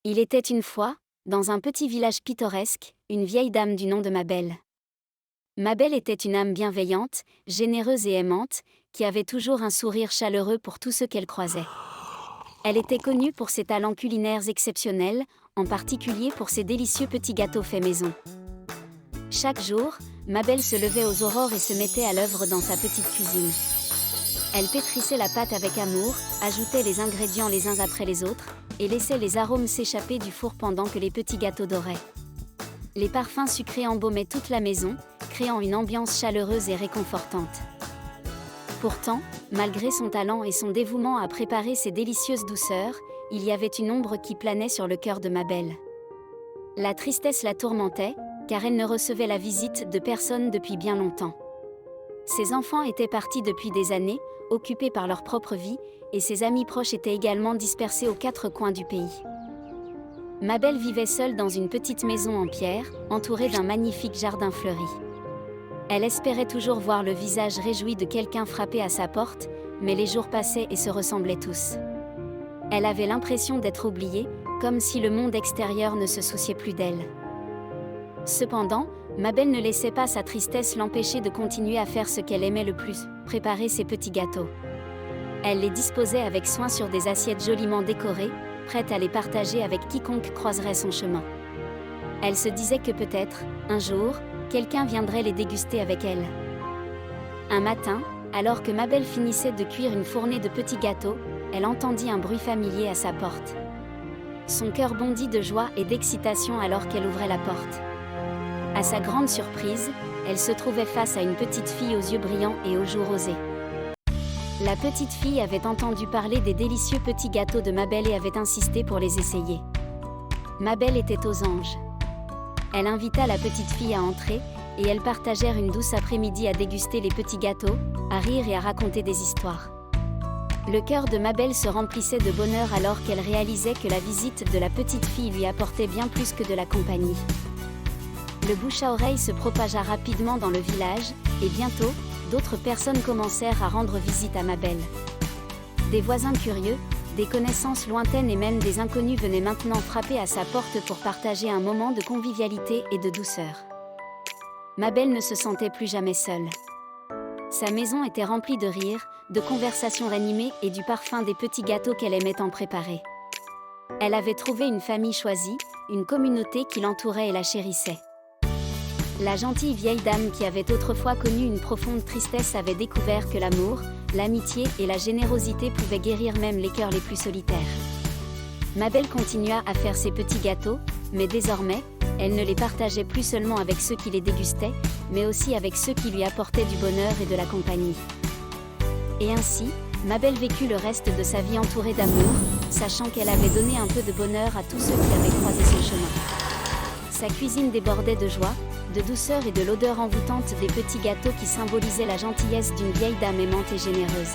Il était une fois, dans un petit village pittoresque, une vieille dame du nom de Mabel. Mabel était une âme bienveillante, généreuse et aimante, qui avait toujours un sourire chaleureux pour tous ceux qu'elle croisait. Elle était connue pour ses talents culinaires exceptionnels, en particulier pour ses délicieux petits gâteaux faits maison. Chaque jour, Mabel se levait aux aurores et se mettait à l'œuvre dans sa petite cuisine. Elle pétrissait la pâte avec amour, ajoutait les ingrédients les uns après les autres, et laissait les arômes s'échapper du four pendant que les petits gâteaux doraient. Les parfums sucrés embaumaient toute la maison, créant une ambiance chaleureuse et réconfortante. Pourtant, malgré son talent et son dévouement à préparer ces délicieuses douceurs, il y avait une ombre qui planait sur le cœur de Mabel. La tristesse la tourmentait, car elle ne recevait la visite de personne depuis bien longtemps. Ses enfants étaient partis depuis des années, occupés par leur propre vie, et ses amis proches étaient également dispersés aux quatre coins du pays. Mabel vivait seule dans une petite maison en pierre, entourée d'un magnifique jardin fleuri. Elle espérait toujours voir le visage réjoui de quelqu'un frapper à sa porte, mais les jours passaient et se ressemblaient tous. Elle avait l'impression d'être oubliée, comme si le monde extérieur ne se souciait plus d'elle. Cependant, Mabel ne laissait pas sa tristesse l'empêcher de continuer à faire ce qu'elle aimait le plus, préparer ses petits gâteaux. Elle les disposait avec soin sur des assiettes joliment décorées, prête à les partager avec quiconque croiserait son chemin. Elle se disait que peut-être, un jour, quelqu'un viendrait les déguster avec elle. Un matin, alors que Mabel finissait de cuire une fournée de petits gâteaux, elle entendit un bruit familier à sa porte. Son cœur bondit de joie et d'excitation alors qu'elle ouvrait la porte. À sa grande surprise, elle se trouvait face à une petite fille aux yeux brillants et aux joues rosées. La petite fille avait entendu parler des délicieux petits gâteaux de Mabel et avait insisté pour les essayer. Mabel était aux anges. Elle invita la petite fille à entrer, et elles partagèrent une douce après-midi à déguster les petits gâteaux, à rire et à raconter des histoires. Le cœur de Mabel se remplissait de bonheur alors qu'elle réalisait que la visite de la petite fille lui apportait bien plus que de la compagnie. Le bouche à oreille se propagea rapidement dans le village, et bientôt, d'autres personnes commencèrent à rendre visite à Mabel. Des voisins curieux, des connaissances lointaines et même des inconnus venaient maintenant frapper à sa porte pour partager un moment de convivialité et de douceur. Mabel ne se sentait plus jamais seule. Sa maison était remplie de rires, de conversations animées et du parfum des petits gâteaux qu'elle aimait en préparer. Elle avait trouvé une famille choisie, une communauté qui l'entourait et la chérissait. La gentille vieille dame qui avait autrefois connu une profonde tristesse avait découvert que l'amour, l'amitié et la générosité pouvaient guérir même les cœurs les plus solitaires. Mabel continua à faire ses petits gâteaux, mais désormais, elle ne les partageait plus seulement avec ceux qui les dégustaient, mais aussi avec ceux qui lui apportaient du bonheur et de la compagnie. Et ainsi, Mabel vécut le reste de sa vie entourée d'amour, sachant qu'elle avait donné un peu de bonheur à tous ceux qui avaient croisé son chemin. Sa cuisine débordait de joie, de douceur et de l'odeur envoûtante des petits gâteaux qui symbolisaient la gentillesse d'une vieille dame aimante et généreuse.